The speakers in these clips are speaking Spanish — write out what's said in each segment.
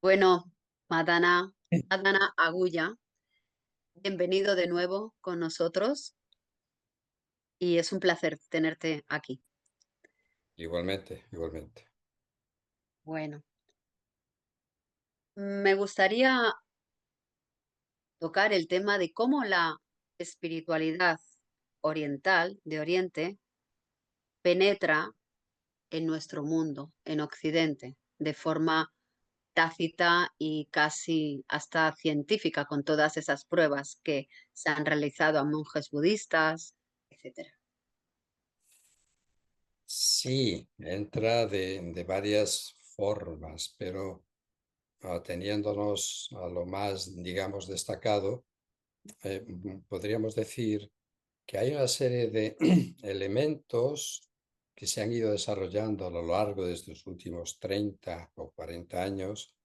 Bueno, Madana Agulla, bienvenido de nuevo con nosotros y es un placer tenerte aquí. Igualmente, igualmente. Bueno, me gustaría tocar el tema de cómo la espiritualidad oriental, de Oriente, penetra en nuestro mundo, en Occidente, de forma tácita y casi hasta científica, con todas esas pruebas que se han realizado a monjes budistas, etcétera. Sí, entra de varias formas, pero ateniéndonos a lo más, digamos, destacado, podríamos decir que hay una serie de elementos que se han ido desarrollando a lo largo de estos últimos 30 o 40 años,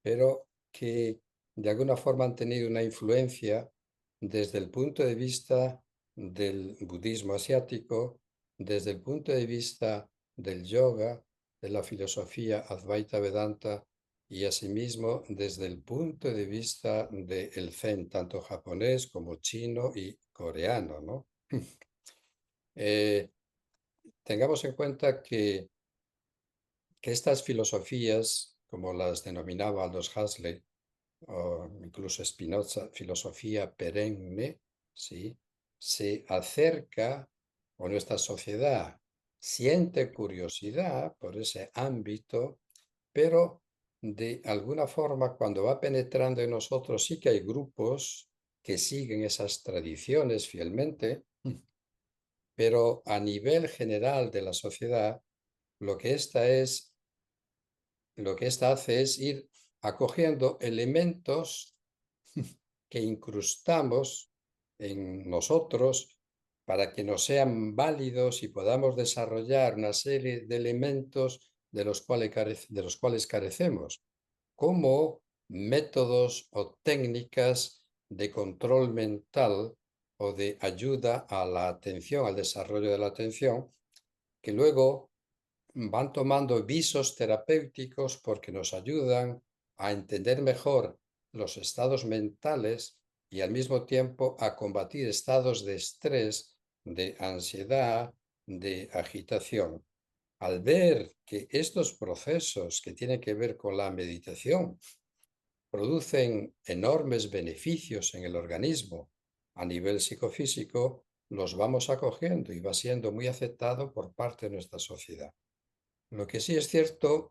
pero que de alguna forma han tenido una influencia desde el punto de vista del budismo asiático, desde el punto de vista del yoga, de la filosofía Advaita Vedanta y asimismo desde el punto de vista del Zen, tanto japonés como chino y coreano, ¿no? Eh, Tengamos en cuenta que estas filosofías, como las denominaba Aldous Huxley, o incluso Spinoza, filosofía perenne, ¿sí? Se acerca, o nuestra sociedad siente curiosidad por ese ámbito, pero de alguna forma cuando va penetrando en nosotros sí que hay grupos que siguen esas tradiciones fielmente, pero a nivel general de la sociedad, lo que esta es, lo que esta hace es ir acogiendo elementos que incrustamos en nosotros para que nos sean válidos y podamos desarrollar una serie de elementos de los cuales carecemos, como métodos o técnicas de control mental o de ayuda a la atención, al desarrollo de la atención, que luego van tomando visos terapéuticos porque nos ayudan a entender mejor los estados mentales y al mismo tiempo a combatir estados de estrés, de ansiedad, de agitación. Al ver que estos procesos que tienen que ver con la meditación producen enormes beneficios en el organismo a nivel psicofísico, los vamos acogiendo y va siendo muy aceptado por parte de nuestra sociedad. Lo que sí es cierto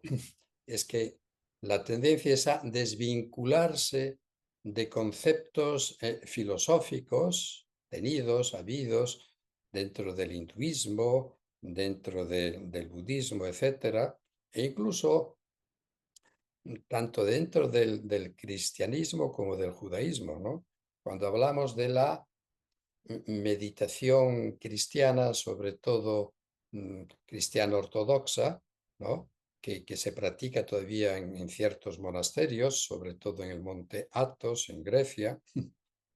es que la tendencia es a desvincularse de conceptos filosóficos tenidos, habidos dentro del hinduismo, dentro del budismo, etcétera, e incluso tanto dentro del cristianismo como del judaísmo, ¿no? Cuando hablamos de la meditación cristiana, sobre todo cristiana ortodoxa, ¿no? Que se practica todavía en ciertos monasterios, sobre todo en el monte Athos, en Grecia,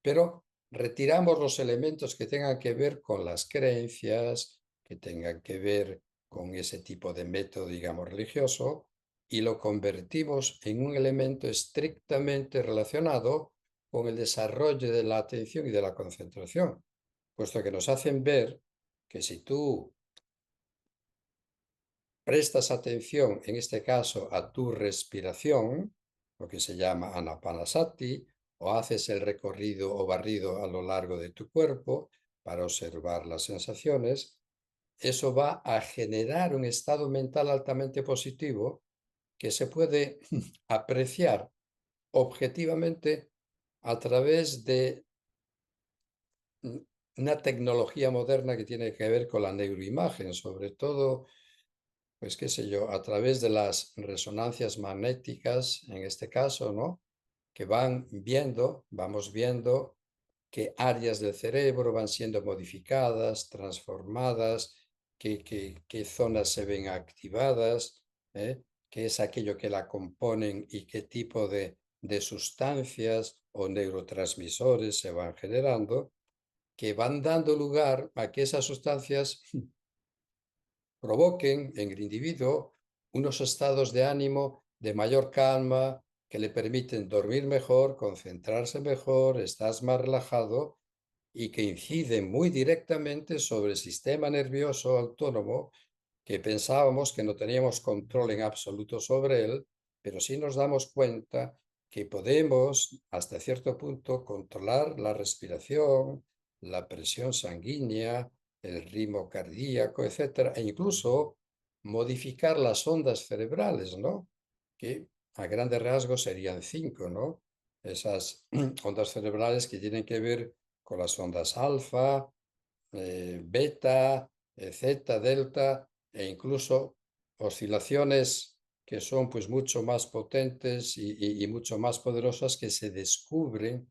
pero retiramos los elementos que tengan que ver con las creencias, que tengan que ver con ese tipo de método, digamos, religioso, y lo convertimos en un elemento estrictamente relacionado con el desarrollo de la atención y de la concentración, puesto que nos hacen ver que si tú prestas atención, en este caso, a tu respiración, lo que se llama anapanasati, o haces el recorrido o barrido a lo largo de tu cuerpo para observar las sensaciones, eso va a generar un estado mental altamente positivo que se puede apreciar objetivamente a través de una tecnología moderna que tiene que ver con la neuroimagen, sobre todo, pues qué sé yo, a través de las resonancias magnéticas, en este caso, ¿no? Que vamos viendo qué áreas del cerebro van siendo modificadas, transformadas, qué zonas se ven activadas, qué es aquello que la componen y qué tipo de sustancias o neurotransmisores se van generando, que van dando lugar a que esas sustancias provoquen en el individuo unos estados de ánimo de mayor calma, que le permiten dormir mejor, concentrarse mejor, estás más relajado y que inciden muy directamente sobre el sistema nervioso autónomo que pensábamos que no teníamos control en absoluto sobre él, pero sí nos damos cuenta que podemos, hasta cierto punto, controlar la respiración, la presión sanguínea, el ritmo cardíaco, etcétera, e incluso modificar las ondas cerebrales, ¿no? Que a grandes rasgos serían cinco, ¿no? Esas ondas cerebrales que tienen que ver con las ondas alfa, beta, zeta, delta e incluso oscilaciones que son pues mucho más potentes y mucho más poderosas que se descubren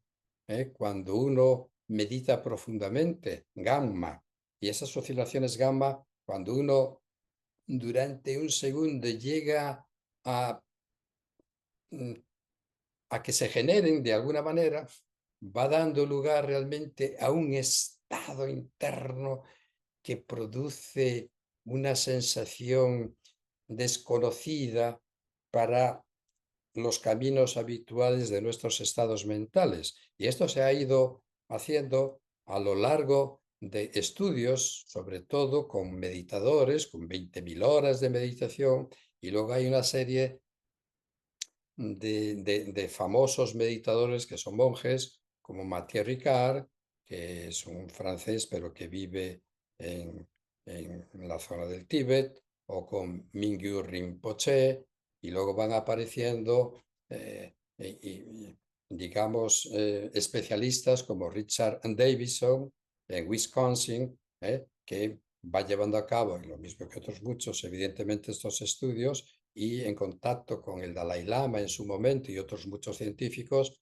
cuando uno medita profundamente, gamma. Y esas oscilaciones gamma, cuando uno durante un segundo llega a mm, a que se generen de alguna manera, va dando lugar realmente a un estado interno que produce una sensación desconocida para los caminos habituales de nuestros estados mentales. Y esto se ha ido haciendo a lo largo de estudios, sobre todo con meditadores, con 20.000 horas de meditación, y luego hay una serie de famosos meditadores que son monjes, como Mathieu Ricard, que es un francés pero que vive en la zona del Tíbet, o con Mingyur Rinpoche, y luego van apareciendo, digamos, especialistas como Richard Davidson en Wisconsin, que va llevando a cabo, y lo mismo que otros muchos, evidentemente, estos estudios y en contacto con el Dalai Lama en su momento y otros muchos científicos,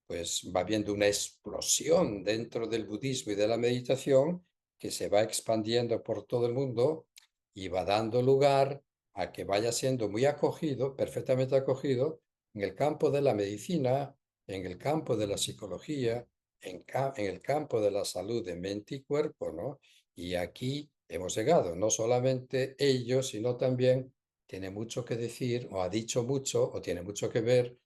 pues va habiendo una explosión dentro del budismo y de la meditación que se va expandiendo por todo el mundo y va dando lugar a que vaya siendo muy acogido, perfectamente acogido, en el campo de la medicina, en el campo de la psicología, en el campo de la salud de mente y cuerpo, ¿no? Y aquí hemos llegado, no solamente ellos, sino también tiene mucho que decir, o ha dicho mucho, o tiene mucho que ver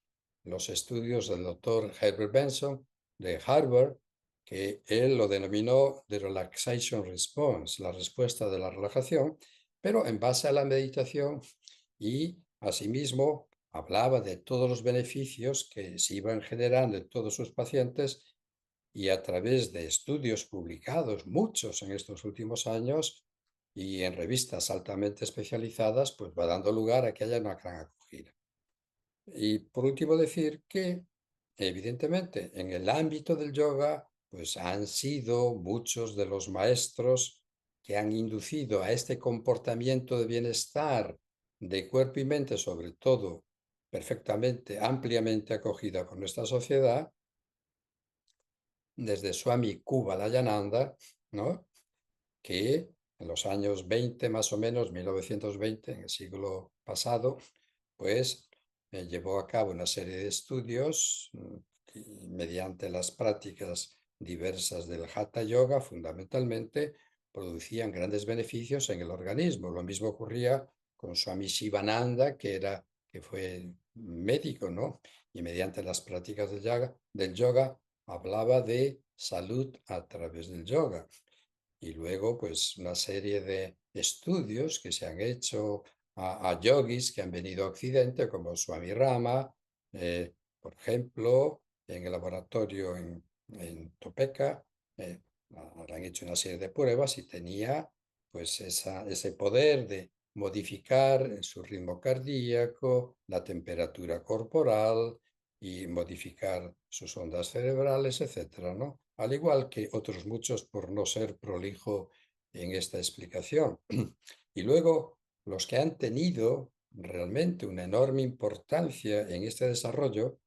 los estudios del doctor Herbert Benson de Harvard, que él lo denominó The Relaxation Response, la respuesta de la relajación, pero en base a la meditación, y asimismo hablaba de todos los beneficios que se iban generando en todos sus pacientes, y a través de estudios publicados, muchos en estos últimos años, y en revistas altamente especializadas, pues va dando lugar a que haya una gran acogida. Y por último decir que, evidentemente, en el ámbito del yoga, pues han sido muchos de los maestros que han inducido a este comportamiento de bienestar de cuerpo y mente, sobre todo perfectamente, ampliamente acogida por nuestra sociedad, desde Swami Kubalayananda, ¿no? Que en los años 20, más o menos, 1920, en el siglo pasado, pues llevó a cabo una serie de estudios y mediante las prácticas diversas del Hatha Yoga, fundamentalmente, producían grandes beneficios en el organismo. Lo mismo ocurría con Swami Shivananda, que fue médico, ¿no? Y mediante las prácticas del yoga hablaba de salud a través del yoga. Y luego, pues, una serie de estudios que se han hecho a yogis que han venido a Occidente, como Swami Rama, por ejemplo, en el laboratorio en Topeka, eh, han hecho una serie de pruebas y tenía, pues, ese poder de modificar su ritmo cardíaco, la temperatura corporal y modificar sus ondas cerebrales, etcétera, ¿no? Al igual que otros muchos, por no ser prolijo en esta explicación. Y luego, los que han tenido realmente una enorme importancia en este desarrollo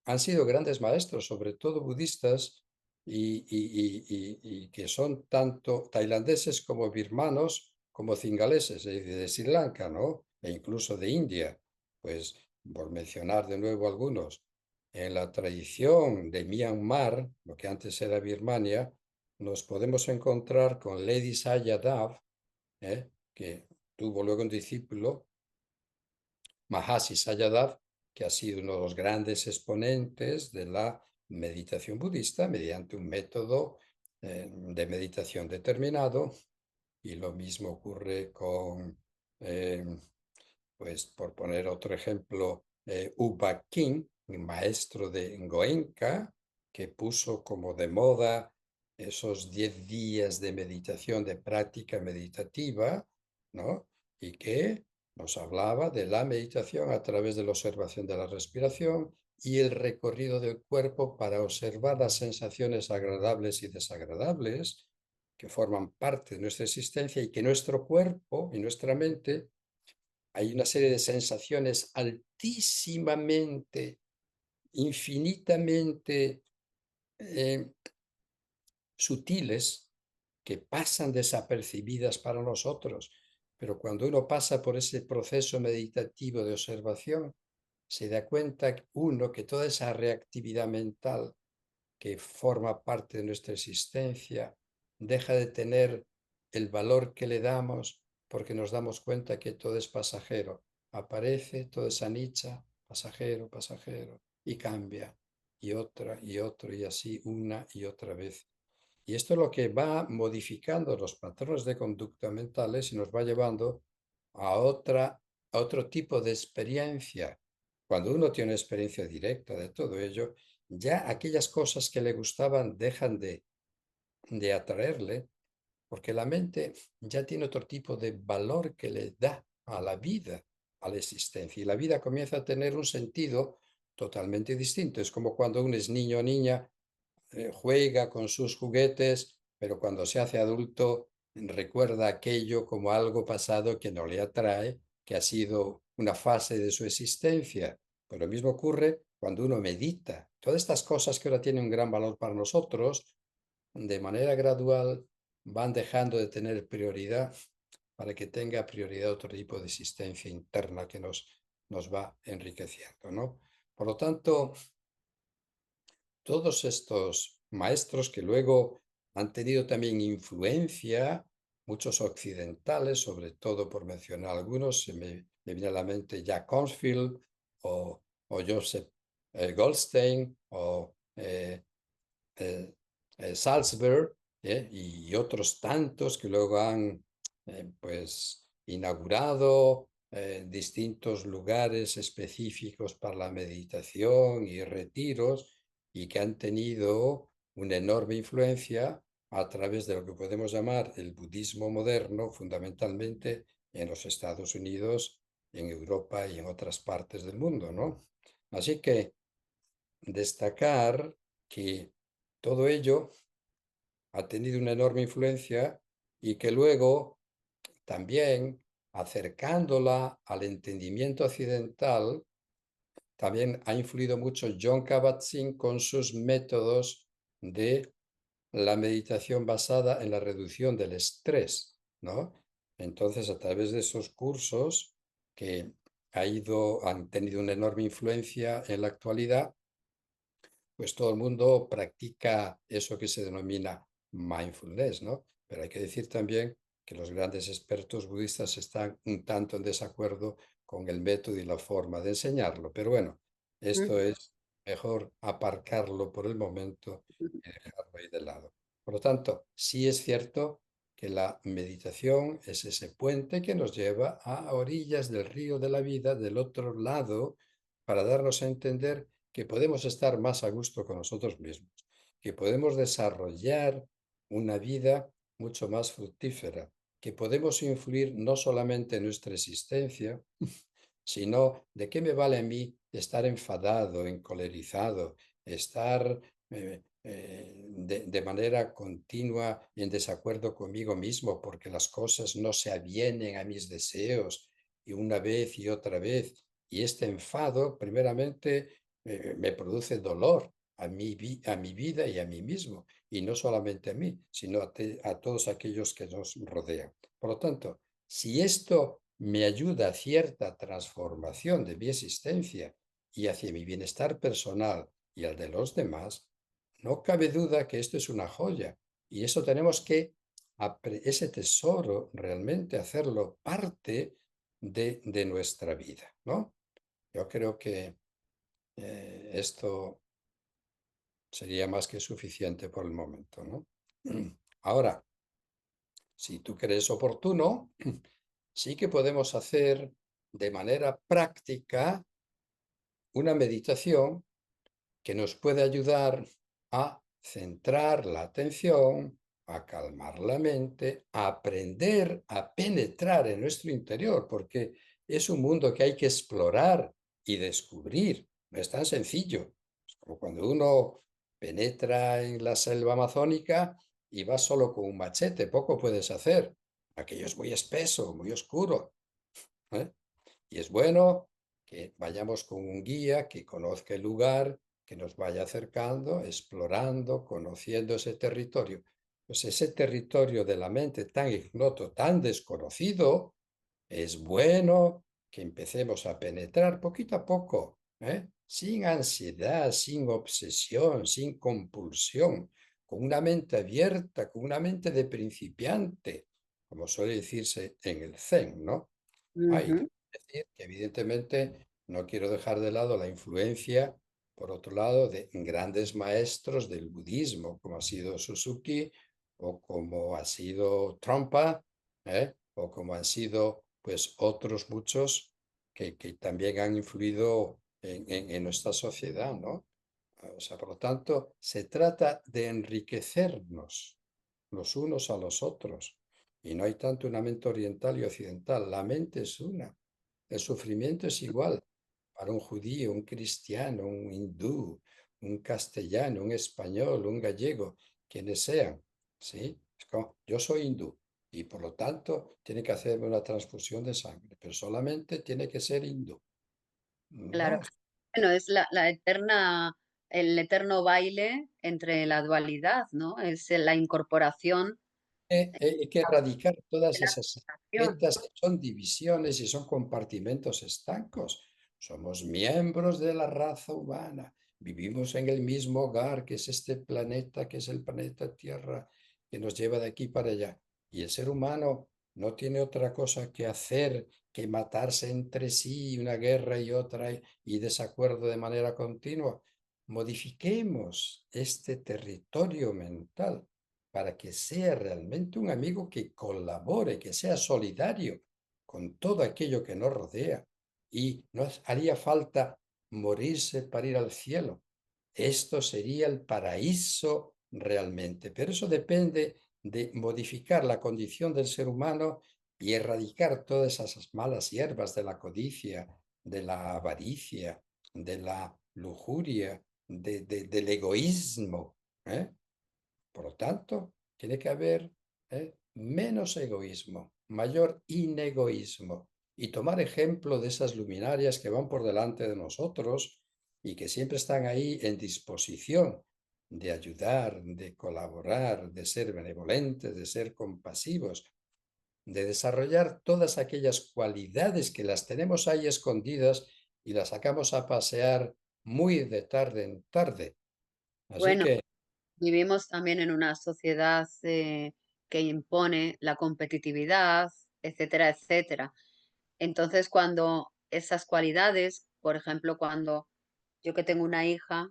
han sido grandes maestros, sobre todo budistas, y que son tanto tailandeses como birmanos, como cingaleses, es decir, de Sri Lanka, ¿no? E incluso de India. Pues, por mencionar de nuevo algunos, en la tradición de Myanmar, lo que antes era Birmania, nos podemos encontrar con Ledi Sayadaw, que tuvo luego un discípulo, Mahasi Sayadaw, que ha sido uno de los grandes exponentes de la meditación budista mediante un método de meditación determinado. Y lo mismo ocurre con, eh, pues por poner otro ejemplo, U Ba King, un maestro de Goenka, que puso como de moda esos 10 días de meditación, de práctica meditativa, ¿no? Y que nos hablaba de la meditación a través de la observación de la respiración y el recorrido del cuerpo para observar las sensaciones agradables y desagradables que forman parte de nuestra existencia y que nuestro cuerpo y nuestra mente hay una serie de sensaciones altísimamente, infinitamente eh, sutiles que pasan desapercibidas para nosotros, pero cuando uno pasa por ese proceso meditativo de observación, se da cuenta uno que toda esa reactividad mental que forma parte de nuestra existencia deja de tener el valor que le damos porque nos damos cuenta que todo es pasajero. Aparece, todo es anicha, pasajero, pasajero, y cambia, y otra, y otro, y así una y otra vez. Y esto es lo que va modificando los patrones de conducta mentales y nos va llevando a otro tipo de experiencia. Cuando uno tiene una experiencia directa de todo ello, ya aquellas cosas que le gustaban dejan de atraerle, porque la mente ya tiene otro tipo de valor que le da a la vida, a la existencia. Y la vida comienza a tener un sentido totalmente distinto. Es como cuando uno es niño o niña, juega con sus juguetes, pero cuando se hace adulto recuerda aquello como algo pasado que no le atrae, que ha sido una fase de su existencia. Pues lo mismo ocurre cuando uno medita. Todas estas cosas que ahora tienen un gran valor para nosotros, de manera gradual van dejando de tener prioridad para que tenga prioridad otro tipo de existencia interna que nos va enriqueciendo, ¿no? Por lo tanto, todos estos maestros que luego han tenido también influencia, muchos occidentales, sobre todo por mencionar algunos, me viene a la mente Jack Canfield o Joseph Goldstein o eh, Salzburg, y otros tantos que luego han pues inaugurado distintos lugares específicos para la meditación y retiros y que han tenido una enorme influencia a través de lo que podemos llamar el budismo moderno, fundamentalmente en los Estados Unidos, en Europa y en otras partes del mundo, ¿no? Así que destacar que todo ello ha tenido una enorme influencia y que luego también acercándola al entendimiento occidental, también ha influido mucho John Kabat-Zinn con sus métodos de la meditación basada en la reducción del estrés, ¿no? Entonces, a través de esos cursos que han tenido una enorme influencia en la actualidad, pues todo el mundo practica eso que se denomina mindfulness, ¿no? Pero hay que decir también que los grandes expertos budistas están un tanto en desacuerdo con el método y la forma de enseñarlo. Pero bueno, esto Ujú, es mejor aparcarlo por el momento y dejarlo ahí de lado. Por lo tanto, sí es cierto que la meditación es ese puente que nos lleva a orillas del río de la vida, del otro lado, para darnos a entender que podemos estar más a gusto con nosotros mismos, que podemos desarrollar una vida mucho más fructífera, que podemos influir no solamente en nuestra existencia, sino de qué me vale a mí estar enfadado, encolerizado, estar de manera continua en desacuerdo conmigo mismo porque las cosas no se avienen a mis deseos y una vez y otra vez. Y este enfado, primeramente, me produce dolor a mi vida y a mí mismo, y no solamente a mí, sino a todos aquellos que nos rodean. Por lo tanto, si esto me ayuda a cierta transformación de mi existencia y hacia mi bienestar personal y al de los demás, no cabe duda que esto es una joya. Y eso tenemos que, ese tesoro, realmente hacerlo parte de nuestra vida, ¿no? Yo creo que Esto sería más que suficiente por el momento, ¿no? Ahora, si tú crees oportuno, sí que podemos hacer de manera práctica una meditación que nos puede ayudar a centrar la atención, a calmar la mente, a aprender a penetrar en nuestro interior, porque es un mundo que hay que explorar y descubrir. No es tan sencillo. Es como cuando uno penetra en la selva amazónica y va solo con un machete, poco puedes hacer. Aquello es muy espeso, muy oscuro, ¿eh? Y es bueno que vayamos con un guía que conozca el lugar, que nos vaya acercando, explorando, conociendo ese territorio. Pues ese territorio de la mente tan ignoto, tan desconocido, es bueno que empecemos a penetrar poquito a poco, ¿eh? Sin ansiedad, sin obsesión, sin compulsión, con una mente abierta, con una mente de principiante, como suele decirse en el Zen, ¿no? Hay que Ujú. decir que evidentemente no quiero dejar de lado la influencia, por otro lado, de grandes maestros del budismo, como ha sido Suzuki o como ha sido Trungpa, o como han sido pues otros muchos que también han influido en nuestra sociedad, ¿no? O sea, por lo tanto, se trata de enriquecernos los unos a los otros. Y no hay tanto una mente oriental y occidental. La mente es una. El sufrimiento es igual para un judío, un cristiano, un hindú, un castellano, un español, un gallego, quienes sean. ¿Sí? Es como, yo soy hindú y por lo tanto tiene que hacerme una transfusión de sangre, pero solamente tiene que ser hindú. Claro. No, Bueno, es la eterna, el eterno baile entre la dualidad, ¿no? Es la incorporación hay que erradicar de todas la esas sensación. etiquetas que son divisiones y son compartimentos estancos. Somos miembros de la raza humana. Vivimos en el mismo hogar que es este planeta, que es el planeta Tierra, que nos lleva de aquí para allá. Y el ser humano no tiene otra cosa que hacer que matarse entre sí, una guerra y otra, y desacuerdo de manera continua. Modifiquemos este territorio mental para que sea realmente un amigo que colabore, que sea solidario con todo aquello que nos rodea. Y no haría falta morirse para ir al cielo. Esto sería el paraíso realmente. Pero eso depende de modificar la condición del ser humano y erradicar todas esas malas hierbas de la codicia, de la avaricia, de la lujuria, del egoísmo, ¿eh? Por lo tanto, tiene que haber menos egoísmo, mayor inegoísmo y tomar ejemplo de esas luminarias que van por delante de nosotros y que siempre están ahí en disposición de ayudar, de colaborar, de ser benevolentes, de ser compasivos, de desarrollar todas aquellas cualidades que las tenemos ahí escondidas y las sacamos a pasear muy de tarde en tarde. Así Bueno, que vivimos también en una sociedad que impone la competitividad, etcétera, etcétera. Entonces, cuando esas cualidades, por ejemplo, cuando yo que tengo una hija,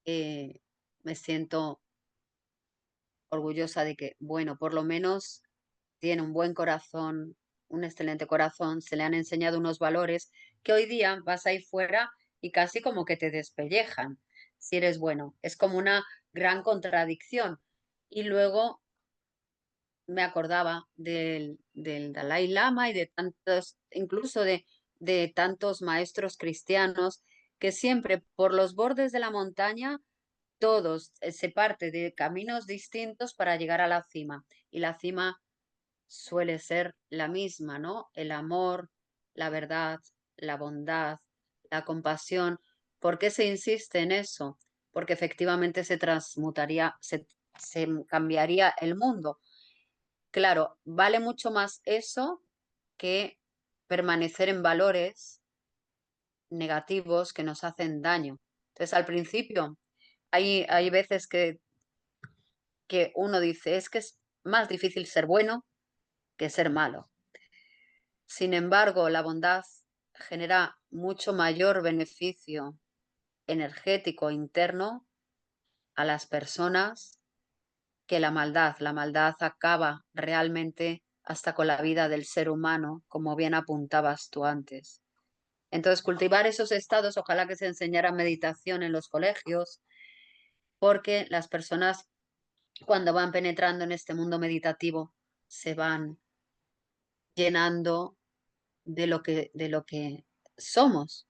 me siento orgullosa de que, bueno, por lo menos tiene un buen corazón, un excelente corazón, se le han enseñado unos valores que hoy día vas ahí fuera y casi como que te despellejan si eres bueno. Es como una gran contradicción. Y luego me acordaba del Dalai Lama y de tantos, incluso de tantos maestros cristianos que siempre por los bordes de la montaña todos se parte de caminos distintos para llegar a la cima. Y la cima suele ser la misma, ¿no? El amor, la verdad, la bondad, la compasión. ¿Por qué se insiste en eso? Porque efectivamente se transmutaría, se cambiaría el mundo. Claro, vale mucho más eso que permanecer en valores negativos que nos hacen daño. Entonces, al principio, hay veces que uno dice, es que es más difícil ser bueno que ser malo. Sin embargo, la bondad genera mucho mayor beneficio energético interno a las personas que la maldad. La maldad acaba realmente hasta con la vida del ser humano, como bien apuntabas tú antes. Entonces, cultivar esos estados, ojalá que se enseñara meditación en los colegios, porque las personas cuando van penetrando en este mundo meditativo se van llenando de lo que somos.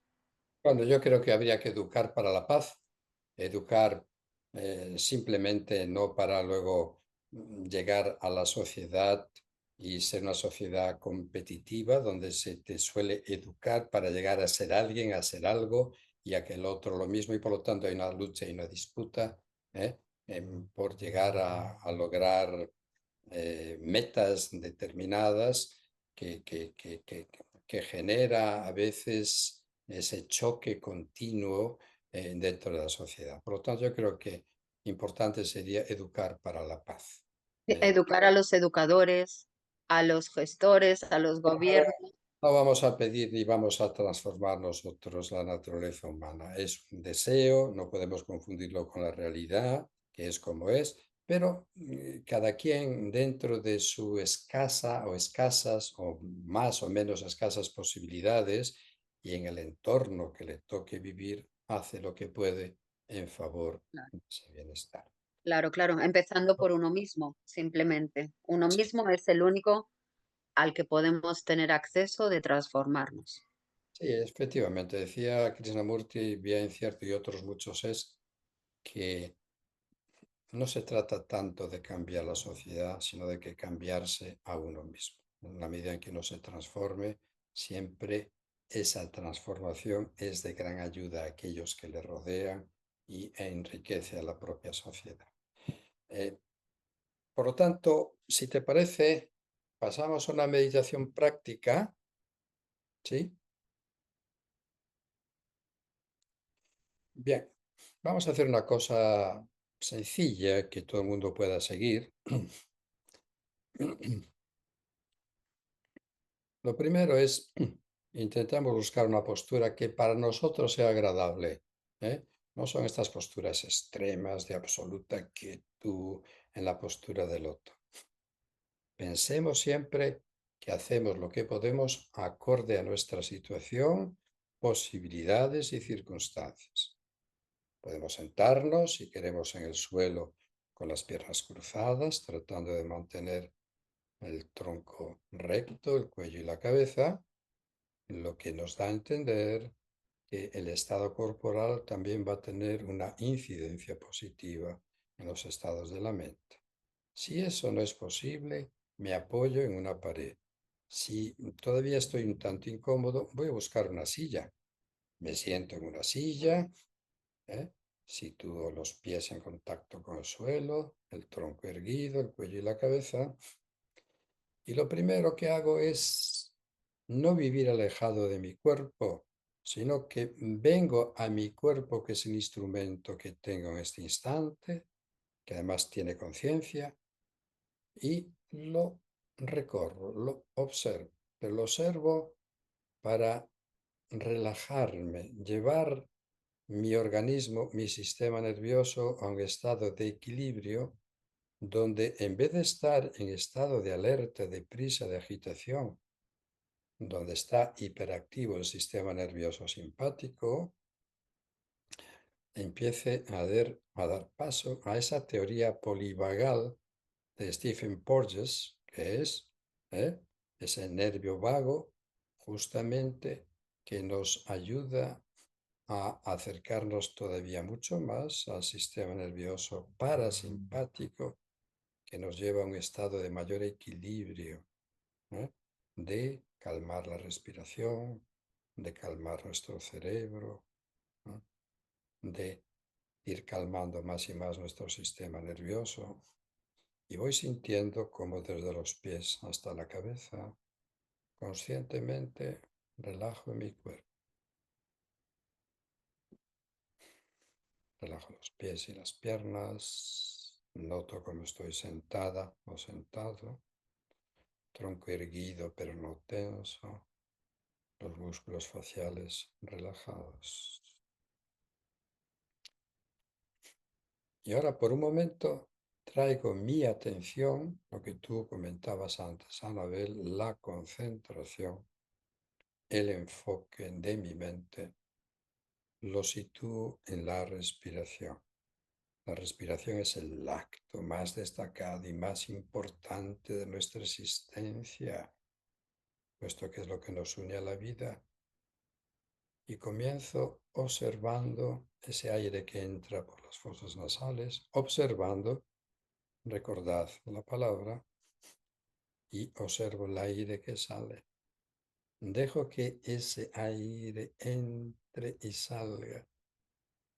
Bueno, yo creo que habría que educar para la paz, educar simplemente no para luego llegar a la sociedad y ser una sociedad competitiva donde se te suele educar para llegar a ser alguien, a ser algo y a que el otro lo mismo y por lo tanto hay una lucha y una disputa ¿eh? Por llegar a lograr metas determinadas que genera a veces ese choque continuo dentro de la sociedad. Por lo tanto, yo creo que importante sería educar para la paz. Eh, Educar a los educadores, a los gestores, a los gobiernos. No vamos a pedir ni vamos a transformar nosotros la naturaleza humana. Es un deseo, no podemos confundirlo con la realidad, que es como es, pero cada quien dentro de su escasa o escasas o más o menos escasas posibilidades y en el entorno que le toque vivir, hace lo que puede en favor de ese bienestar. Claro, claro, empezando por uno mismo, simplemente. Uno mismo es el único al que podemos tener acceso de transformarnos. Sí, efectivamente, decía Krishnamurti, bien cierto, y otros muchos es que no se trata tanto de cambiar la sociedad, sino de que cambiarse a uno mismo. En la medida en que uno se transforme, siempre esa transformación es de gran ayuda a aquellos que le rodean y enriquece a la propia sociedad. Eh, por lo tanto, si te parece, pasamos a una meditación práctica, ¿sí? Bien, vamos a hacer una cosa sencilla que todo el mundo pueda seguir. Lo primero es, intentamos buscar una postura que para nosotros sea agradable, ¿eh? No son estas posturas extremas de absoluta quietud en la postura del otro. Pensemos siempre que hacemos lo que podemos acorde a nuestra situación, posibilidades y circunstancias. Podemos sentarnos, si queremos, en el suelo con las piernas cruzadas, tratando de mantener el tronco recto, el cuello y la cabeza, lo que nos da a entender que el estado corporal también va a tener una incidencia positiva en los estados de la mente. Si eso no es posible, me apoyo en una pared. Si todavía estoy un tanto incómodo, voy a buscar una silla. Me siento en una silla, ¿eh? Sitúo los pies en contacto con el suelo, el tronco erguido, el cuello y la cabeza. Y lo primero que hago es no vivir alejado de mi cuerpo, sino que vengo a mi cuerpo, que es el instrumento que tengo en este instante, que además tiene conciencia, y lo recorro, lo observo. Pero lo observo para relajarme, llevar mi organismo, mi sistema nervioso a un estado de equilibrio donde en vez de estar en estado de alerta, de prisa, de agitación, donde está hiperactivo el sistema nervioso simpático, empiece a dar paso a esa teoría polivagal de Stephen Porges, que es ese nervio vago justamente que nos ayuda a acercarnos todavía mucho más al sistema nervioso parasimpático, que nos lleva a un estado de mayor equilibrio, ¿eh? De calmar la respiración, de calmar nuestro cerebro, ¿no? De ir calmando más y más nuestro sistema nervioso. Y voy sintiendo como desde los pies hasta la cabeza, conscientemente relajo mi cuerpo. Relajo los pies y las piernas. Noto cómo estoy sentada o sentado. Tronco erguido pero no tenso. los músculos faciales relajados. Y ahora por un momento traigo mi atención, lo que tú comentabas antes, Anabel, la concentración, el enfoque de mi mente, lo sitúo en la respiración. La respiración es el acto más destacado y más importante de nuestra existencia, puesto que es lo que nos une a la vida. Y comienzo observando ese aire que entra por las fosas nasales, observando, recordad la palabra, y observo el aire que sale. Dejo que ese aire entre y salga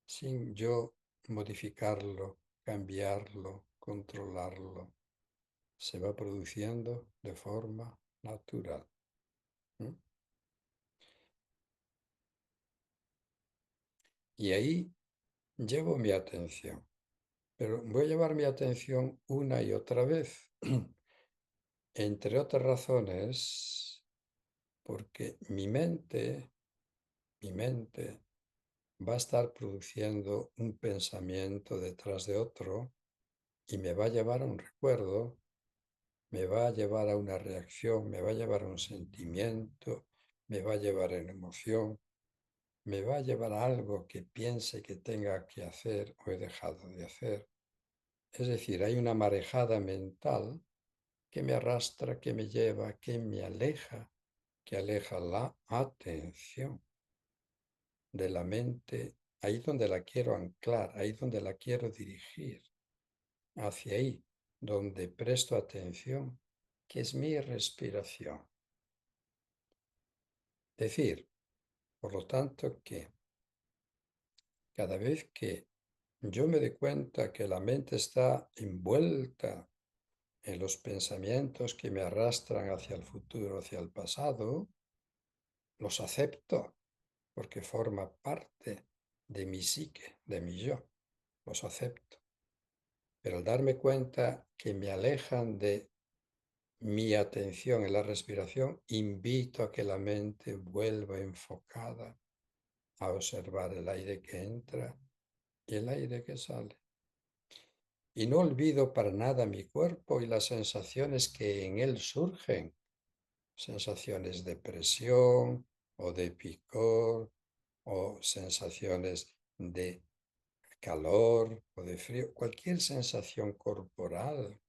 sin yo modificarlo, cambiarlo, controlarlo. Se va produciendo de forma natural. ¿Mm? Y ahí llevo mi atención. Pero voy a llevar mi atención una y otra vez. Entre otras razones, porque mi mente va a estar produciendo un pensamiento detrás de otro y me va a llevar a un recuerdo, me va a llevar a una reacción, me va a llevar a un sentimiento, me va a llevar a una emoción, me va a llevar a algo que piense que tenga que hacer o he dejado de hacer. Es decir, hay una marejada mental que me arrastra, que me lleva, que me aleja, que aleja la atención de la mente, ahí donde la quiero anclar, ahí donde la quiero dirigir, hacia ahí, donde presto atención, que es mi respiración. Decir, por lo tanto, que cada vez que yo me doy cuenta que la mente está envuelta en los pensamientos que me arrastran hacia el futuro, hacia el pasado, los acepto porque forma parte de mi psique, de mi yo. Los acepto. Pero al darme cuenta que me alejan de mi atención en la respiración, invito a que la mente vuelva enfocada a observar el aire que entra y el aire que sale. Y no olvido para nada mi cuerpo y las sensaciones que en él surgen, sensaciones de presión o de picor o sensaciones de calor o de frío, cualquier sensación corporal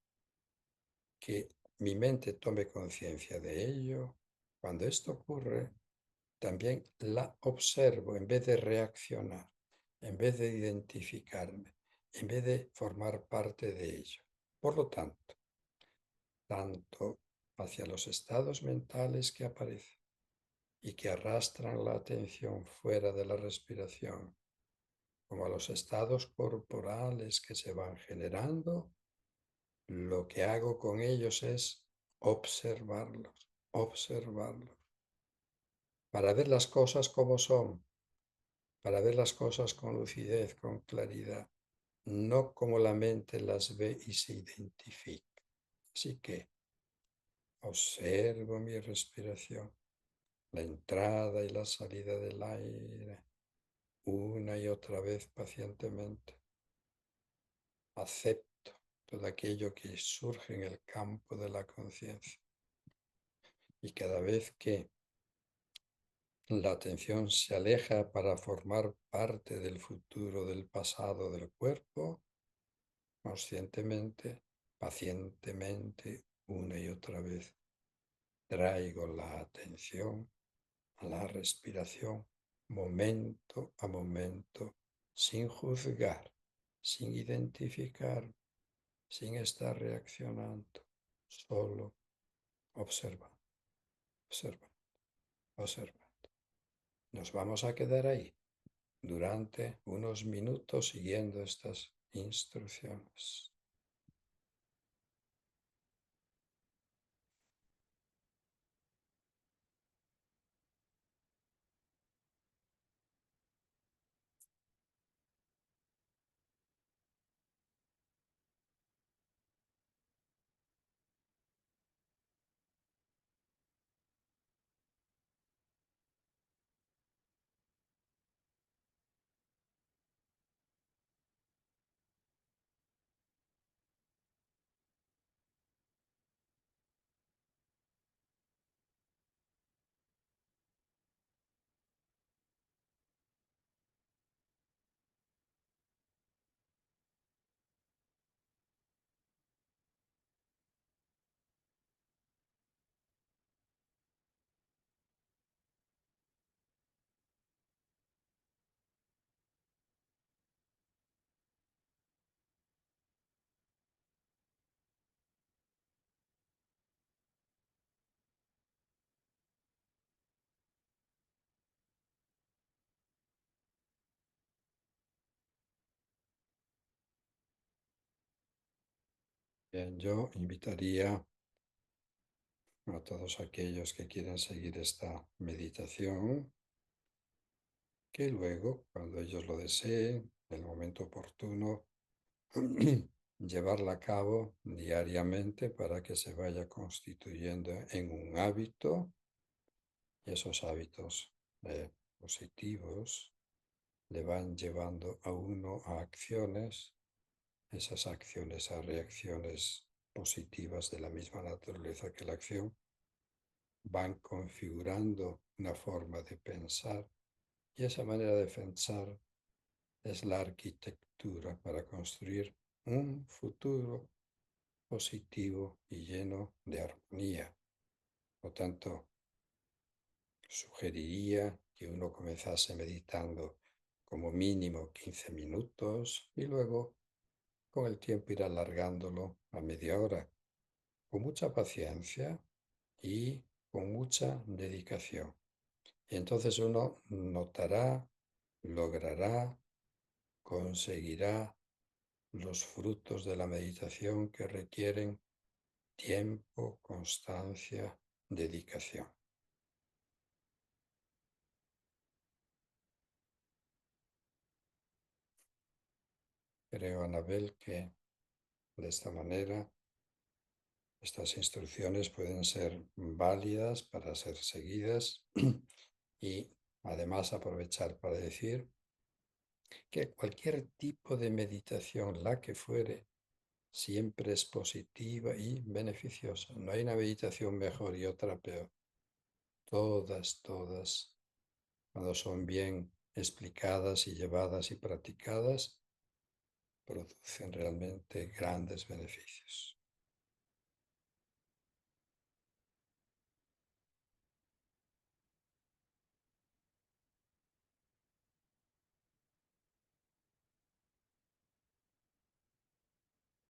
que mi mente tome conciencia de ello. Cuando esto ocurre, también la observo en vez de reaccionar, en vez de identificarme, en vez de formar parte de ello. Por lo tanto hacia los estados mentales que aparecen y que arrastran la atención fuera de la respiración, como a los estados corporales que se van generando, lo que hago con ellos es observarlos, para ver las cosas como son, para ver las cosas con lucidez, con claridad, no como la mente las ve y se identifica. Así que observo mi respiración, la entrada y la salida del aire, una y otra vez pacientemente. Acepto todo aquello que surge en el campo de la conciencia. Y cada vez que la atención se aleja para formar parte del futuro, del pasado del cuerpo, conscientemente, pacientemente, una y otra vez, traigo la atención a la respiración momento a momento, sin juzgar, sin identificar, sin estar reaccionando, solo observa, observa, observa. Nos vamos a quedar ahí durante unos minutos siguiendo estas instrucciones. Bien, yo invitaría a todos aquellos que quieren seguir esta meditación, que luego, cuando ellos lo deseen, en el momento oportuno, llevarla a cabo diariamente para que se vaya constituyendo en un hábito y esos hábitos positivos le van llevando a uno a acciones, esas acciones a reacciones positivas de la misma naturaleza que la acción, van configurando una forma de pensar y esa manera de pensar es la arquitectura para construir un futuro positivo y lleno de armonía. Por tanto, sugeriría que uno comenzase meditando como mínimo 15 minutos y luego con el tiempo ir alargándolo a media hora, con mucha paciencia y con mucha dedicación. Y entonces uno notará, logrará, conseguirá los frutos de la meditación que requieren tiempo, constancia, dedicación. Creo, Anabel, que de esta manera estas instrucciones pueden ser válidas para ser seguidas y además aprovechar para decir que cualquier tipo de meditación, la que fuere, siempre es positiva y beneficiosa. No hay una meditación mejor y otra peor. Todas, cuando son bien explicadas y llevadas y practicadas, producen realmente grandes beneficios.